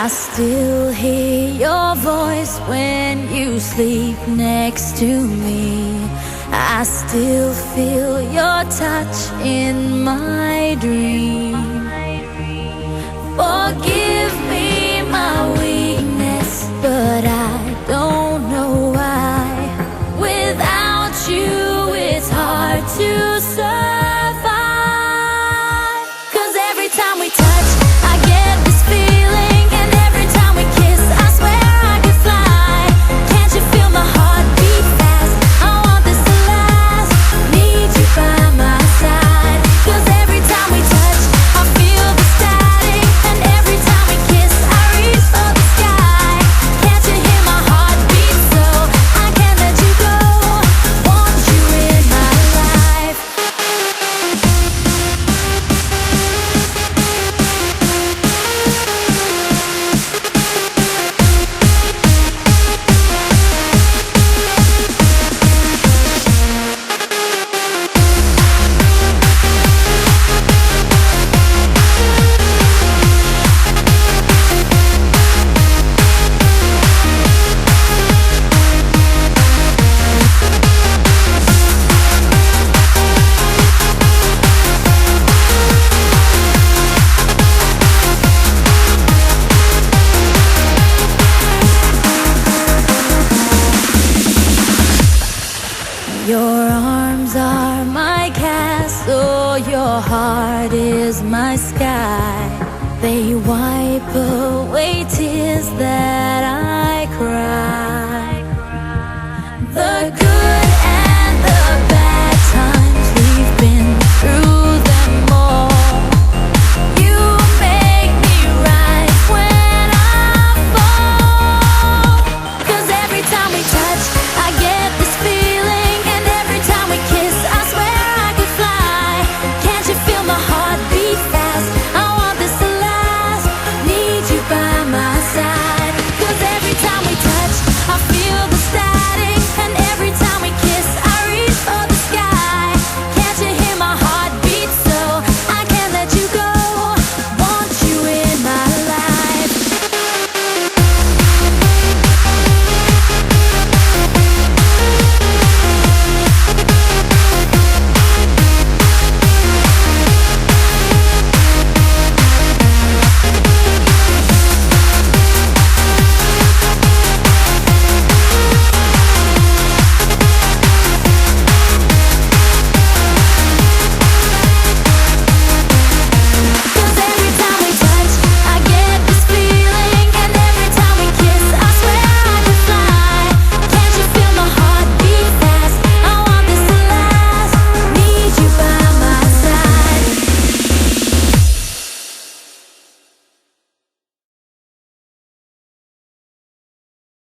I still hear your voice when you sleep next to me. I still feel your touch in my dream. Forgive me my weakness, but I don't know why. Without you, it's hard to survive. 'Cause every time we touch, I get this feeling, and every time we kiss, I swear I could fly. Can't you feel my heart beat fast? I want this to last. Need you by my side. 'Cause every time we touch, I feel the static, and every time we kiss, I reach for the sky. Can't you hear my heart beat? So I can't let you go. Want you in my life. Your arms are my castle, your heart is my sky. They wipe away tears that